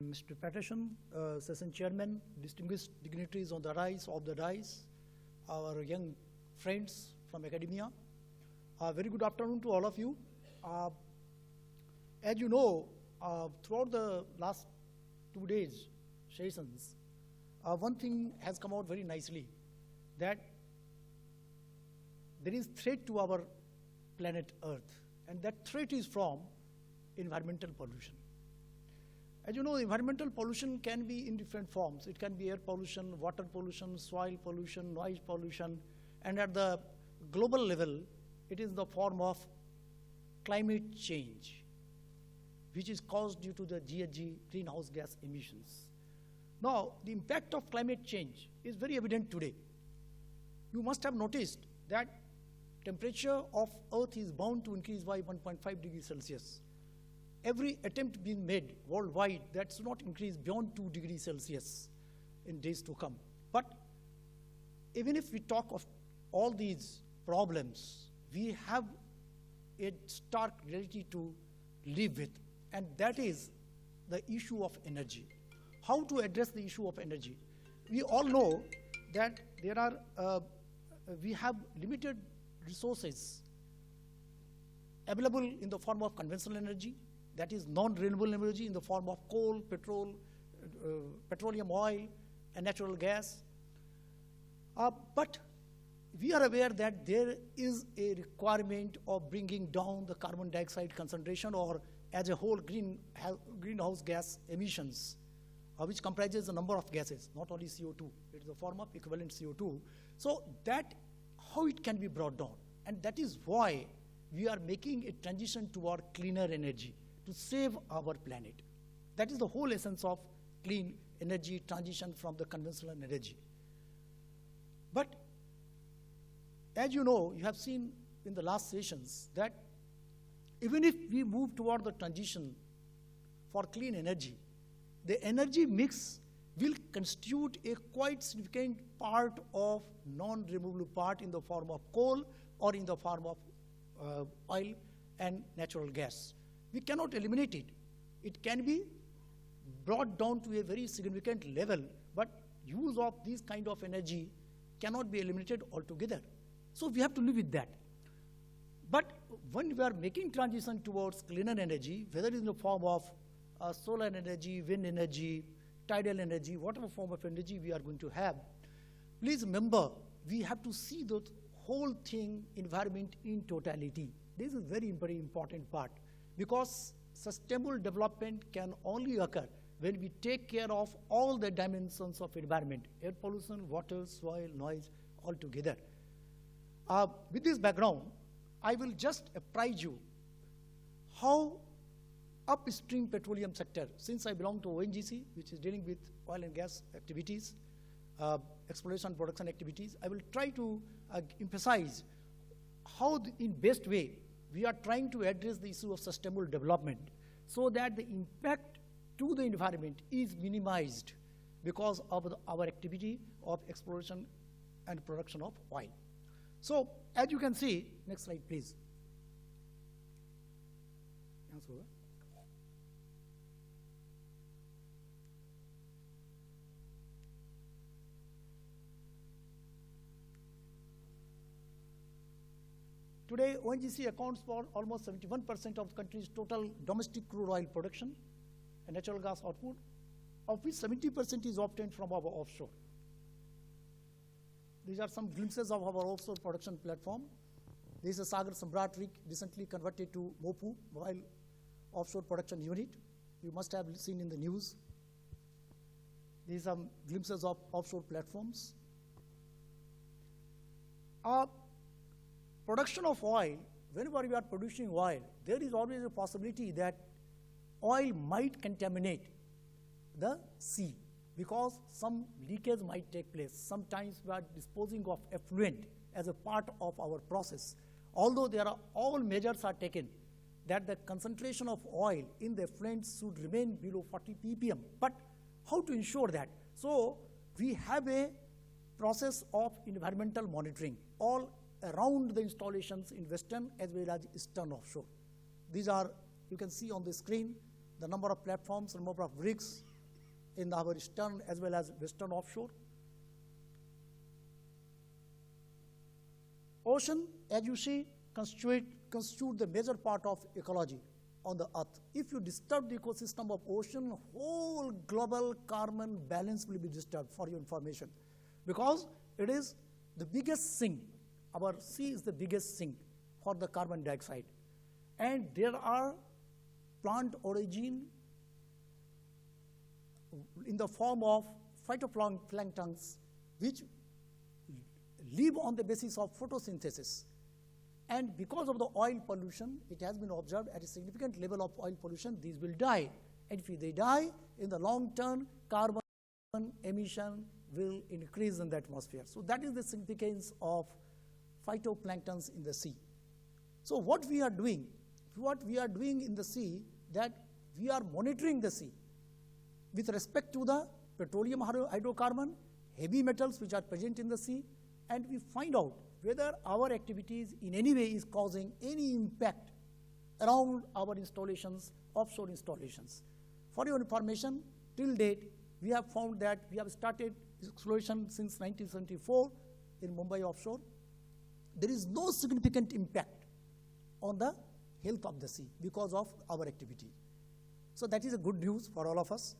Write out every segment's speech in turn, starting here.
Mr. Petroleum, Session Chairman, distinguished dignitaries on the rise of the dais, our young friends from academia. Very good afternoon to all of you. As you know, throughout the last 2 days sessions, one thing has come out very nicely, that there is threat to our planet Earth, and that threat is from environmental pollution. As you know, environmental pollution can be in different forms. It can be air pollution, water pollution, soil pollution, noise pollution, and at the global level, it is the form of climate change, which is caused due to the GHG, greenhouse gas emissions. Now, the impact of climate change is very evident today. You must have noticed that temperature of Earth is bound to increase by 1.5 degrees Celsius. Every attempt being made worldwide that should not increase beyond 2 degrees Celsius in days to come. But even if we talk of all these problems, we have a stark reality to live with, and that is the issue of energy. How to address the issue of energy? We all know that there are, we have limited resources available in the form of conventional energy, that is non-renewable energy in the form of coal, petroleum, oil, and natural gas. But we are aware that there is a requirement of bringing down the carbon dioxide concentration, or as a whole greenhouse gas emissions, which comprises a number of gases, not only CO2, it is a form of equivalent CO2. So that, how it can be brought down. And that is why we are making a transition toward cleaner energy, to save our planet. That is the whole essence of clean energy transition from the conventional energy. But as you know, you have seen in the last sessions that even if we move toward the transition for clean energy, the energy mix will constitute a quite significant part of non-removable part in the form of coal or in the form of oil and natural gas. We cannot eliminate it. It can be brought down to a very significant level, but use of this kind of energy cannot be eliminated altogether. So we have to live with that. But when we are making transition towards cleaner energy, whether in the form of solar energy, wind energy, tidal energy, whatever form of energy we are going to have, please remember, we have to see the whole thing, environment in totality. This is very, very important part, because sustainable development can only occur when we take care of all the dimensions of environment, air pollution, water, soil, noise, all together. With this background, I will just apprise you how upstream petroleum sector, since I belong to ONGC, which is dealing with oil and gas activities, exploration and production activities, I will try to emphasize how in best way we are trying to address the issue of sustainable development so that the impact to the environment is minimized because of our activity of exploration and production of oil. So as you can see, next slide please. Today, ONGC accounts for almost 71% of the country's total domestic crude oil production and natural gas output, of which 70% is obtained from our offshore. These are some glimpses of our offshore production platform. This is a Sagar Samrat rig recently converted to MOPU, Mobile Offshore Production Unit. You must have seen in the news. These are some glimpses of offshore platforms. Production of oil, whenever we are producing oil, there is always a possibility that oil might contaminate the sea because some leakage might take place. Sometimes we are disposing of effluent as a part of our process. Although all measures are taken that the concentration of oil in the effluents should remain below 40 ppm. But how to ensure that? So we have a process of environmental monitoring all around the installations in western as well as eastern offshore. These are, you can see on the screen, the number of platforms, the number of rigs, in our eastern as well as western offshore. Ocean, as you see, constitute the major part of ecology on the earth. If you disturb the ecosystem of ocean, whole global carbon balance will be disturbed, for your information, because it is the biggest sink. Our sea is the biggest sink for the carbon dioxide. And there are plant origin in the form of phytoplanktons which live on the basis of photosynthesis. And because of the oil pollution, it has been observed at a significant level of oil pollution, these will die. And if they die, in the long term, carbon emission will increase in the atmosphere. So that is the significance of phytoplanktons in the sea. So what we are doing in the sea, that we are monitoring the sea with respect to the petroleum hydrocarbon, heavy metals which are present in the sea, and we find out whether our activities in any way is causing any impact around our installations, offshore installations. For your information, till date, we have found that we have started exploration since 1974 in Mumbai offshore. There is no significant impact on the health of the sea because of our activity. So that is a good news for all of us.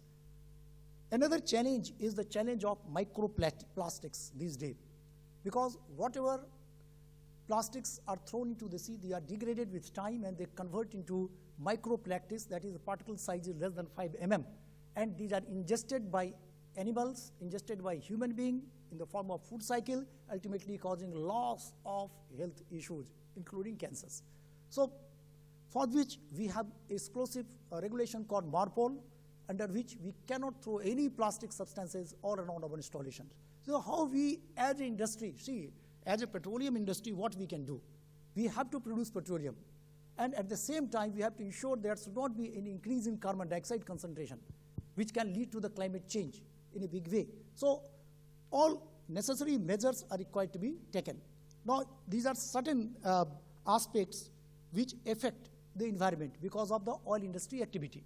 Another challenge is the challenge of microplastics these days, because whatever plastics are thrown into the sea, they are degraded with time and they convert into microplastics, that is the particle size is less than 5 mm. And these are ingested by animals, ingested by human being in the form of food cycle, ultimately causing loss of health issues, including cancers. So for which we have exclusive regulation called MARPOL, under which we cannot throw any plastic substances all around our installations. So how we as an industry, see, as a petroleum industry, what we can do? We have to produce petroleum. And at the same time, we have to ensure there should not be any increase in carbon dioxide concentration, which can lead to the climate change in a big way. So all necessary measures are required to be taken. Now, these are certain aspects which affect the environment because of the oil industry activity.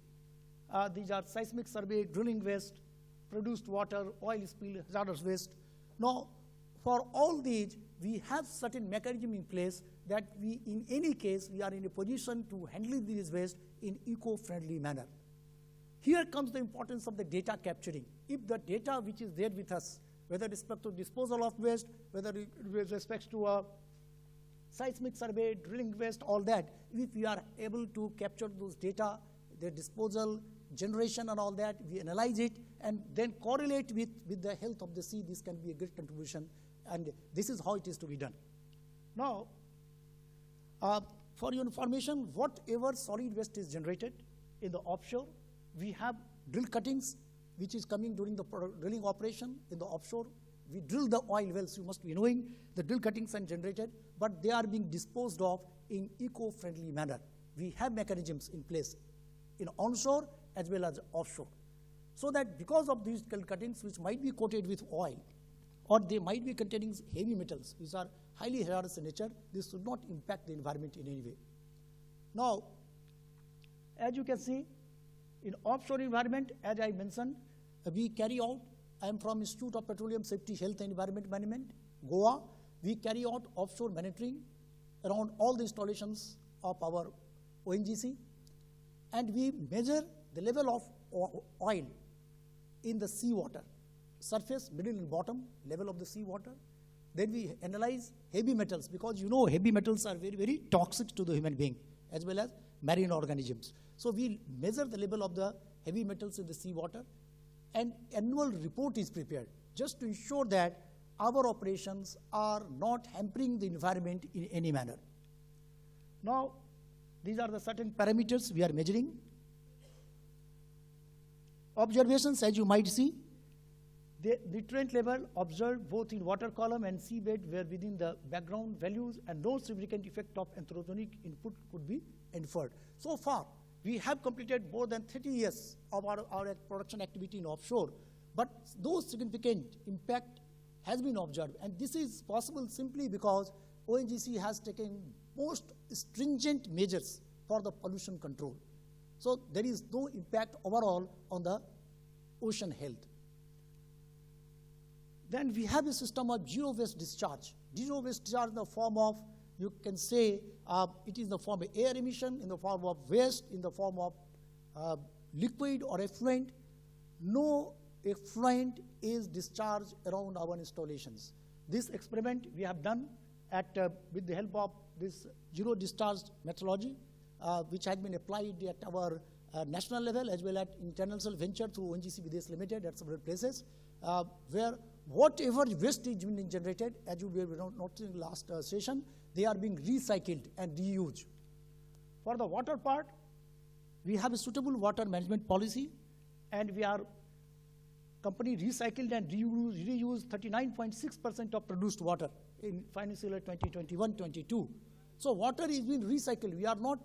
These are seismic survey, drilling waste, produced water, oil spill, hazardous waste. Now, for all these, we have certain mechanism in place that we, in any case, we are in a position to handle these waste in eco-friendly manner. Here comes the importance of the data capturing. If the data which is there with us, whether with respect to disposal of waste, whether with respect to seismic survey, drilling waste, all that, if we are able to capture those data, their disposal, generation and all that, we analyze it and then correlate with the health of the sea, this can be a great contribution, and this is how it is to be done. Now, for your information, whatever solid waste is generated in the offshore, we have drill cuttings, which is coming during the drilling operation in the offshore. We drill the oil wells, you must be knowing, the drill cuttings are generated, but they are being disposed of in eco-friendly manner. We have mechanisms in place in onshore as well as offshore. So that because of these drill cuttings, which might be coated with oil, or they might be containing heavy metals, which are highly hazardous in nature, this should not impact the environment in any way. Now, as you can see, in offshore environment, as I mentioned, we carry out, I am from Institute of Petroleum Safety, Health and Environment Management, Goa. We carry out offshore monitoring around all the installations of our ONGC, and we measure the level of oil in the seawater, surface, middle and bottom level of the seawater. Then we analyze heavy metals, because you know heavy metals are very, very toxic to the human being as well as marine organisms. So we measure the level of the heavy metals in the seawater, and annual report is prepared just to ensure that our operations are not hampering the environment in any manner. Now, these are the certain parameters we are measuring. Observations, as you might see, the nutrient level observed both in water column and seabed were within the background values, and no significant effect of anthropogenic input could be inferred. So far, we have completed more than 30 years of our production activity in offshore, but no significant impact has been observed. And this is possible simply because ONGC has taken most stringent measures for the pollution control. So there is no impact overall on the ocean health. Then we have a system of zero waste discharge. Zero waste discharge in the form of, you can say, it is in the form of air emission, in the form of waste, in the form of liquid or effluent. No effluent is discharged around our installations. This experiment we have done with the help of this zero discharge methodology, which has been applied at our national level as well as international venture through ONGC Videsh Limited at several places, where whatever waste is being generated, as you were noticing in the last session, they are being recycled and reused. For the water part, we have a suitable water management policy, and we are company recycled and reused 39.6% of produced water in financial year 2021-22. So water is being recycled. We are not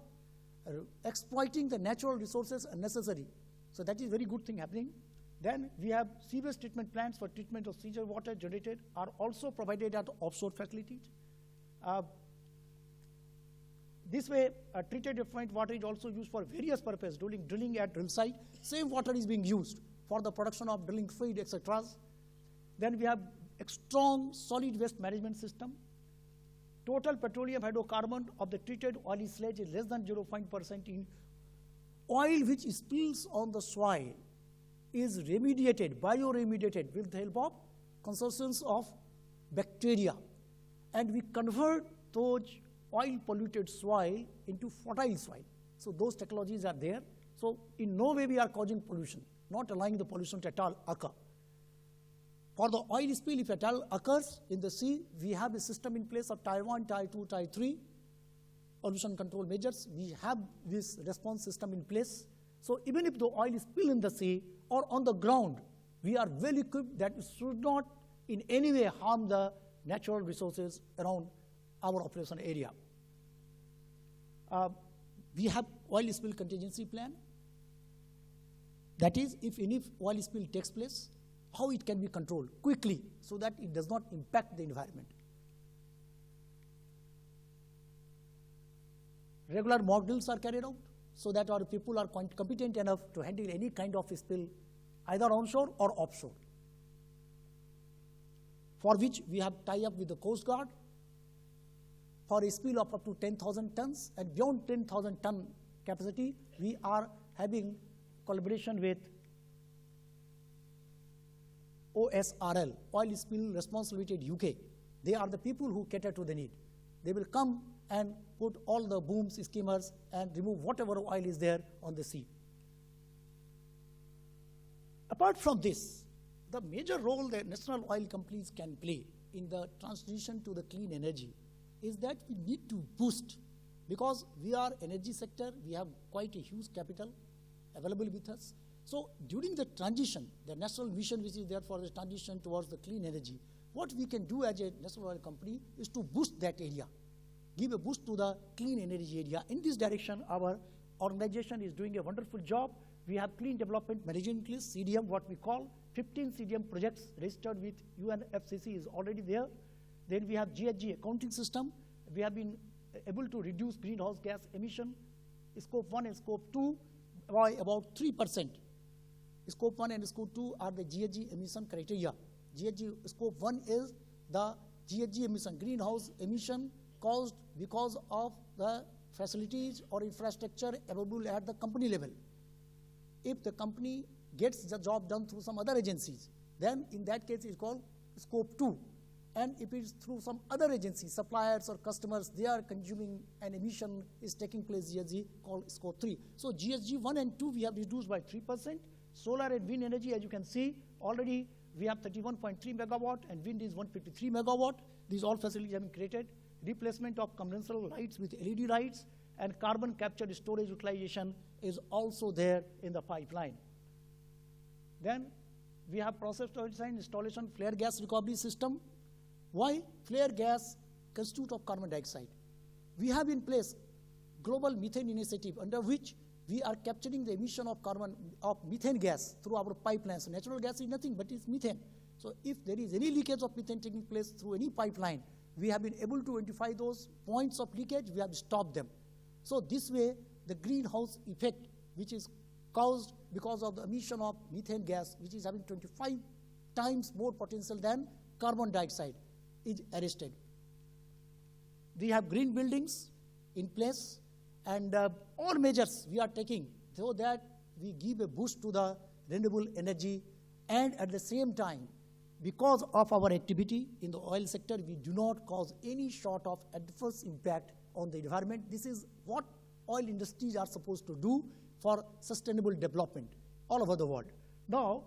exploiting the natural resources unnecessary. So that is very good thing happening. Then we have sewage treatment plants for treatment of sewage water generated are also provided at offshore facilities. This way, treated effluent water is also used for various purposes, drilling at drill site. Same water is being used for the production of drilling fluid, etc. Then we have a strong solid waste management system. Total petroleum hydrocarbon of the treated oily sludge is less than 0.5% in oil which spills on the soil is remediated, bioremediated with the help of consortiums of bacteria. And we convert those oil polluted soil into fertile soil. So those technologies are there. So in no way we are causing pollution, not allowing the pollution to at all occur. For the oil spill, if at all occurs in the sea, we have a system in place of Tier 1, Tier 2, Tier 3 pollution control measures. We have this response system in place. So even if the oil is spilled in the sea or on the ground, we are well equipped that it should not in any way harm the natural resources around our operation area. We have oil spill contingency plan. That is, if any oil spill takes place, how it can be controlled quickly so that it does not impact the environment. Regular mock drills are carried out so that our people are competent enough to handle any kind of spill, either onshore or offshore, for which we have tied up with the Coast Guard for a spill of up to 10,000 tons, and beyond 10,000 ton capacity, we are having collaboration with OSRL, Oil Spill Response Limited UK. They are the people who cater to the need. They will come and put all the booms, skimmers, and remove whatever oil is there on the sea. Apart from this, the major role that national oil companies can play in the transition to the clean energy is that we need to boost, because we are energy sector, we have quite a huge capital available with us. So during the transition, the national mission which is there for the transition towards the clean energy, what we can do as a national oil company is to boost that area, give a boost to the clean energy area. In this direction, our organization is doing a wonderful job. We have Clean Development Management List, CDM, what we call 15 CDM projects registered with UNFCCC is already there. Then we have GHG accounting system. We have been able to reduce greenhouse gas emission, scope 1 and scope 2, by about 3%. Scope 1 and scope 2 are the GHG emission criteria. GHG scope 1 is the GHG emission, greenhouse emission caused because of the facilities or infrastructure available at the company level. If the company gets the job done through some other agencies, then in that case it's called scope 2. And if it's through some other agency, suppliers or customers, they are consuming an emission is taking place, GHG called scope 3. So GHG 1 and 2 we have reduced by 3%. Solar and wind energy, as you can see, already we have 31.3 megawatt and wind is 153 megawatt. These all facilities have been created. Replacement of conventional lights with LED lights and carbon capture storage utilization is also there in the pipeline. Then we have process design installation flare gas recovery system. Why? Flare gas constitutes of carbon dioxide. We have in place global methane initiative under which we are capturing the emission of methane gas through our pipelines. So natural gas is nothing but it's methane. So if there is any leakage of methane taking place through any pipeline, we have been able to identify those points of leakage, we have stopped them. So this way, the greenhouse effect, which is caused because of the emission of methane gas, which is having 25 times more potential than carbon dioxide, is arrested. We have green buildings in place, and all measures we are taking so that we give a boost to the renewable energy, and at the same time, because of our activity in the oil sector, we do not cause any sort of adverse impact on the environment. This is what oil industries are supposed to do for sustainable development all over the world. Now,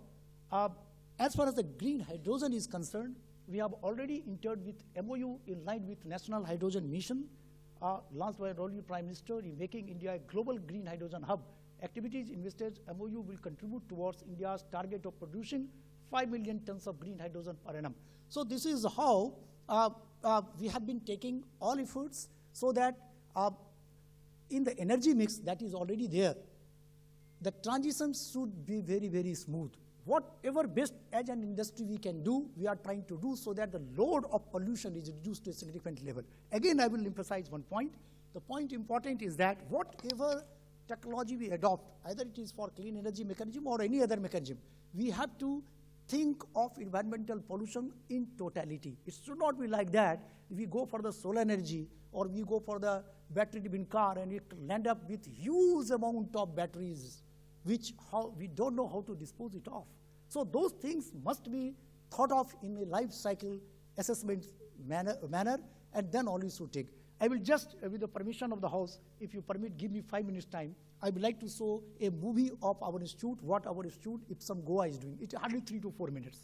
as far as the green hydrogen is concerned, we have already entered with MOU in line with National Hydrogen Mission, launched by Honorable Prime Minister in making India a global green hydrogen hub. Activities invested MOU will contribute towards India's target of producing 5 million tons of green hydrogen per annum. So this is how we have been taking all efforts so that in the energy mix that is already there, the transition should be very, very smooth. Whatever best as an industry we can do, we are trying to do so that the load of pollution is reduced to a significant level. Again, I will emphasize one point. The point important is that whatever technology we adopt, either it is for clean energy mechanism or any other mechanism, we have to think of environmental pollution in totality. It should not be like that. If we go for the solar energy or we go for the battery-driven car and we land up with huge amount of batteries, which we don't know how to dispose it of. So those things must be thought of in a life cycle assessment manner, and then only should take. I will just, with the permission of the House, if you permit, give me 5 minutes time. I would like to show a movie of our institute, what our institute, IPSHEM Goa, is doing. It's hardly 3 to 4 minutes.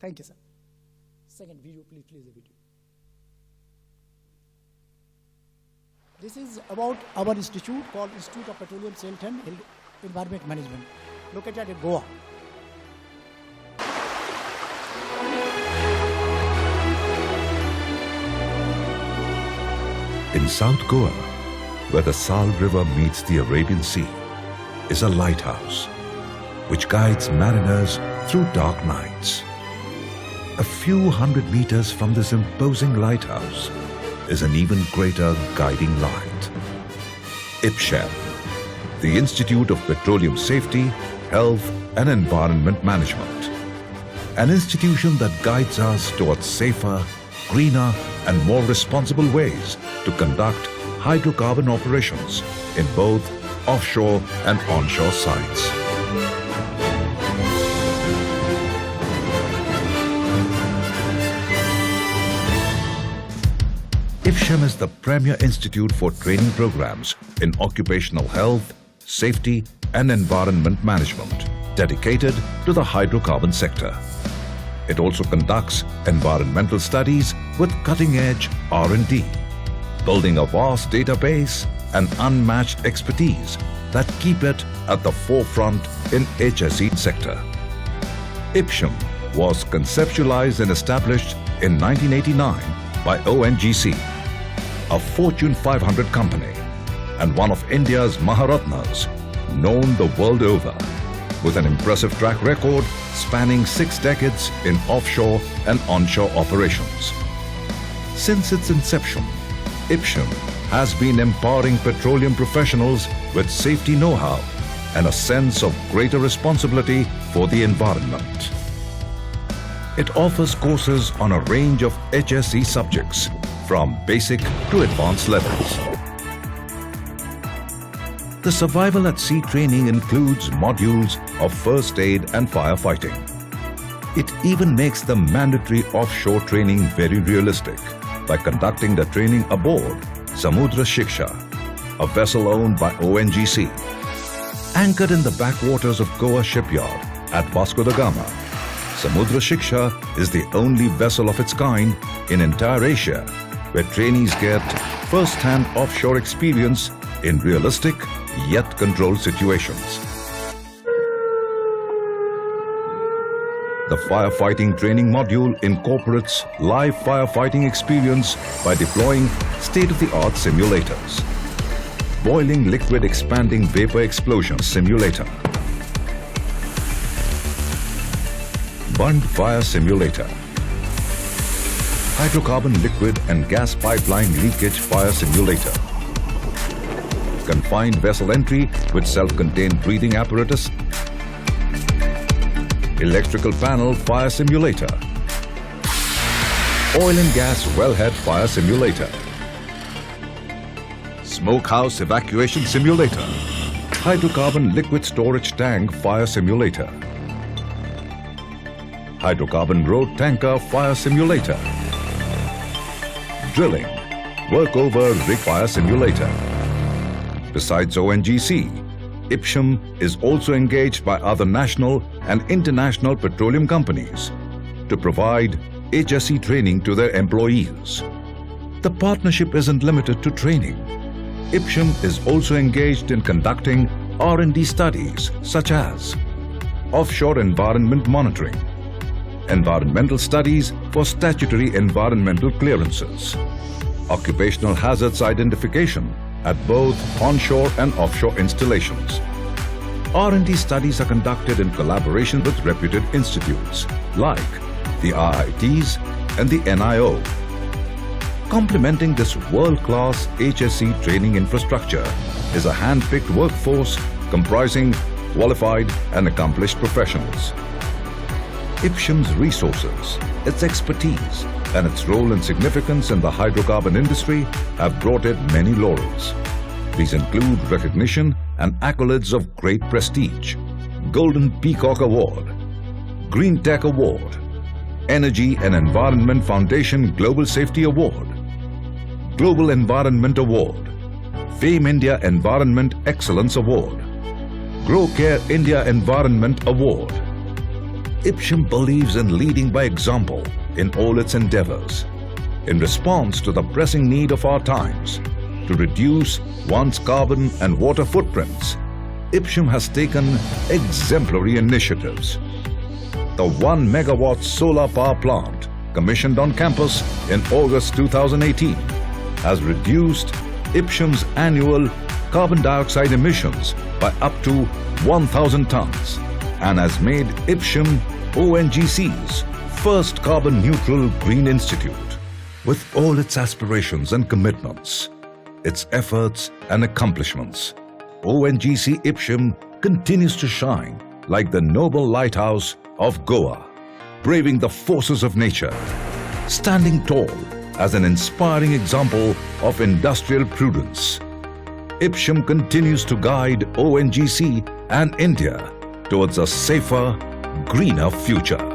Thank you, sir. Second video, please the video. This is about our institute called Institute of Petroleum Salt and Environment Management, located in Goa. In South Goa, where the Sal River meets the Arabian Sea, is a lighthouse which guides mariners through dark nights. A few hundred meters from this imposing lighthouse is an even greater guiding light. IPSHEM, the Institute of Petroleum Safety, Health and Environment Management. An institution that guides us towards safer, greener and more responsible ways to conduct hydrocarbon operations in both offshore and onshore sites. IPSHEM is the premier institute for training programs in occupational health, safety and environment management, dedicated to the hydrocarbon sector. It also conducts environmental studies with cutting-edge R&D, building a vast database and unmatched expertise that keep it at the forefront in HSE sector. IPSHEM was conceptualized and established in 1989 by ONGC, a Fortune 500 company and one of India's Maharatnas, known the world over, with an impressive track record spanning 6 decades in offshore and onshore operations. Since its inception, IPSHEM has been empowering petroleum professionals with safety know-how and a sense of greater responsibility for the environment. It offers courses on a range of HSE subjects, from basic to advanced levels. The survival at sea training includes modules of first aid and firefighting. It even makes the mandatory offshore training very realistic by conducting the training aboard Samudra Shiksha, a vessel owned by ONGC. Anchored in the backwaters of Goa shipyard at Vasco da Gama, Samudra Shiksha is the only vessel of its kind in entire Asia where trainees get first-hand offshore experience in realistic yet controlled situations. The firefighting training module incorporates live firefighting experience by deploying state-of-the-art simulators. Boiling liquid expanding vapor explosion simulator, burnt fire simulator, hydrocarbon liquid and gas pipeline leakage fire simulator, confined vessel entry with self-contained breathing apparatus, electrical panel fire simulator, oil and gas wellhead fire simulator, smokehouse evacuation simulator, hydrocarbon liquid storage tank fire simulator, hydrocarbon road tanker fire simulator, drilling, workover rig fire simulator. Besides ONGC, IPSHEM is also engaged by other national and international petroleum companies to provide HSE training to their employees. The partnership isn't limited to training. IPSHEM is also engaged in conducting R&D studies such as offshore environment monitoring, environmental studies for statutory environmental clearances, occupational hazards identification at both onshore and offshore installations. R&D studies are conducted in collaboration with reputed institutes like the IITs and the NIO. Complementing this world-class HSE training infrastructure is a hand-picked workforce comprising qualified and accomplished professionals. IPSHEM's resources, its expertise, and its role and significance in the hydrocarbon industry have brought it many laurels. These include recognition and accolades of great prestige: Golden Peacock Award, Green Tech Award, Energy and Environment Foundation Global Safety Award, Global Environment Award, FAME India Environment Excellence Award, Grow Care India Environment Award. IPSHEM believes in leading by example in all its endeavors. In response to the pressing need of our times to reduce one's carbon and water footprints, IPSHEM has taken exemplary initiatives. The 1 megawatt solar power plant commissioned on campus in August 2018 has reduced IPSHEM's annual carbon dioxide emissions by up to 1,000 tons and has made IPSHEM ONGC's first carbon-neutral green institute. With all its aspirations and commitments, its efforts and accomplishments, ONGC IPSHEM continues to shine like the noble lighthouse of Goa, braving the forces of nature, standing tall as an inspiring example of industrial prudence. IPSHEM continues to guide ONGC and India towards a safer, greener future.